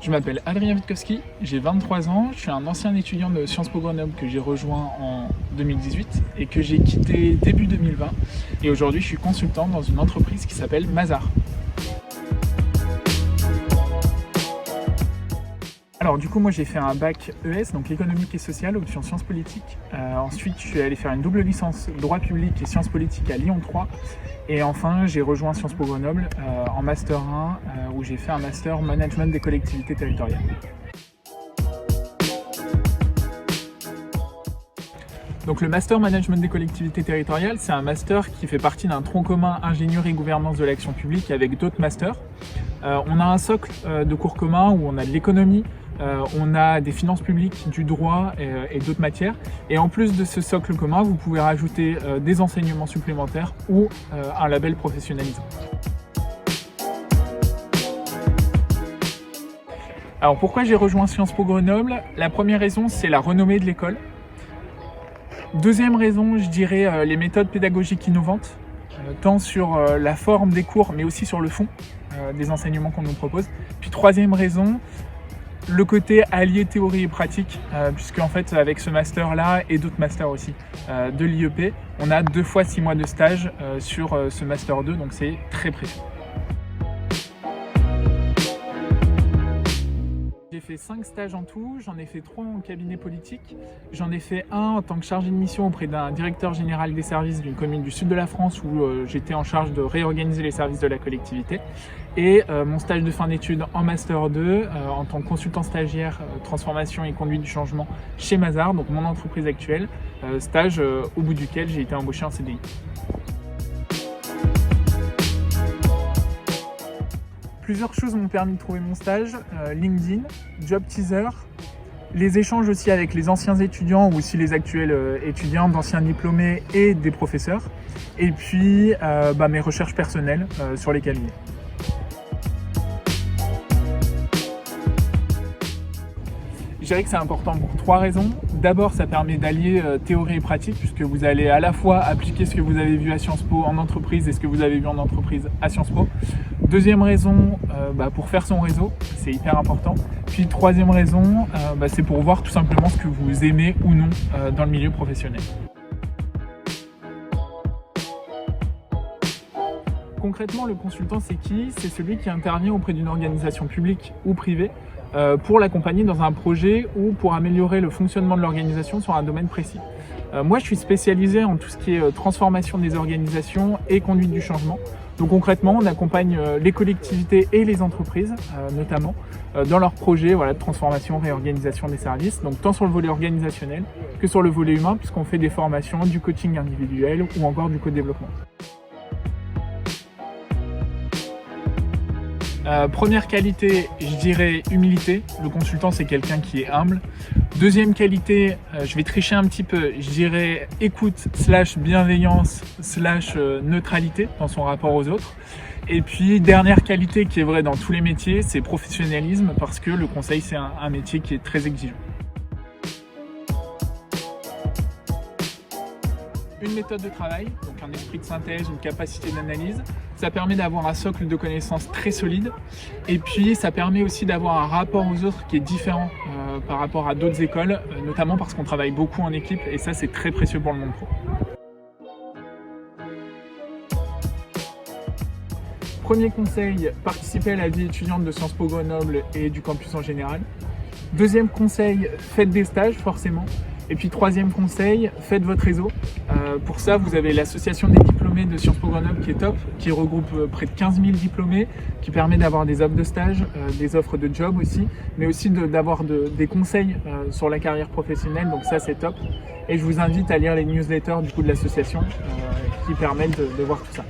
Je m'appelle Adrien Witkowski, j'ai 23 ans, je suis un ancien étudiant de Sciences Po Grenoble que j'ai rejoint en 2018 et que j'ai quitté début 2020. Et aujourd'hui, je suis consultant dans une entreprise qui s'appelle Mazars. Alors du coup, moi j'ai fait un bac ES, donc économique et sociale, option sciences politiques. Ensuite, je suis allé faire une double licence droit public et sciences politiques à Lyon 3. Et enfin, j'ai rejoint Sciences Po Grenoble en master 1, où j'ai fait un master management des collectivités territoriales. Donc le master management des collectivités territoriales, c'est un master qui fait partie d'un tronc commun ingénierie et gouvernance de l'action publique avec d'autres masters. On a un socle de cours communs où on a de l'économie, on a des finances publiques, du droit et d'autres matières. Et en plus de ce socle commun, vous pouvez rajouter des enseignements supplémentaires ou un label professionnalisant. Alors pourquoi j'ai rejoint Sciences Po Grenoble? La première raison, c'est la renommée de l'école. Deuxième raison, je dirais les méthodes pédagogiques innovantes, tant sur la forme des cours, mais aussi sur le fond des enseignements qu'on nous propose. Puis troisième raison, le côté allié théorie et pratique, puisque en fait avec ce master-là et d'autres masters aussi de l'IEP, on a 2 fois 6 mois de stage sur ce master 2, donc c'est très précieux. J'ai fait 5 stages en tout, j'en ai fait 3 en cabinet politique, j'en ai fait un en tant que chargé de mission auprès d'un directeur général des services d'une commune du sud de la France où j'étais en charge de réorganiser les services de la collectivité, et mon stage de fin d'études en master 2 en tant que consultant stagiaire transformation et conduite du changement chez Mazars, donc mon entreprise actuelle, stage au bout duquel j'ai été embauché en CDI. Plusieurs choses m'ont permis de trouver mon stage, LinkedIn, Job Teaser, les échanges aussi avec les anciens étudiants ou aussi les actuels étudiants, d'anciens diplômés et des professeurs, et puis mes recherches personnelles sur les cabinets. Je dirais que c'est important pour 3 raisons. D'abord, ça permet d'allier théorie et pratique, puisque vous allez à la fois appliquer ce que vous avez vu à Sciences Po en entreprise et ce que vous avez vu en entreprise à Sciences Po. Deuxième raison, pour faire son réseau, c'est hyper important. Puis troisième raison, c'est pour voir tout simplement ce que vous aimez ou non dans le milieu professionnel. Concrètement, le consultant, c'est qui? C'est celui qui intervient auprès d'une organisation publique ou privée pour l'accompagner dans un projet ou pour améliorer le fonctionnement de l'organisation sur un domaine précis. Moi, je suis spécialisé en tout ce qui est transformation des organisations et conduite du changement. Donc concrètement, on accompagne les collectivités et les entreprises, notamment, dans leurs projets de transformation, réorganisation des services, donc tant sur le volet organisationnel que sur le volet humain, puisqu'on fait des formations, du coaching individuel ou encore du co-développement. Première qualité, je dirais humilité. Le consultant, c'est quelqu'un qui est humble. Deuxième qualité, je vais tricher un petit peu, je dirais écoute / bienveillance / neutralité dans son rapport aux autres. Et puis dernière qualité qui est vraie dans tous les métiers, c'est professionnalisme, parce que le conseil, c'est un métier qui est très exigeant. Une méthode de travail, donc un esprit de synthèse, une capacité d'analyse. Ça permet d'avoir un socle de connaissances très solide. Et puis, ça permet aussi d'avoir un rapport aux autres qui est différent par rapport à d'autres écoles, notamment parce qu'on travaille beaucoup en équipe, et ça, c'est très précieux pour le monde pro. Premier conseil, participez à la vie étudiante de Sciences Po Grenoble et du campus en général. Deuxième conseil, faites des stages forcément. Et puis troisième conseil, faites votre réseau. Pour ça, vous avez l'association des diplômés de Sciences Po Grenoble qui est top, qui regroupe près de 15 000 diplômés, qui permet d'avoir des offres de stage, des offres de job aussi, mais aussi d'avoir des conseils sur la carrière professionnelle, donc ça c'est top. Et je vous invite à lire les newsletters de l'association qui permettent de voir tout ça.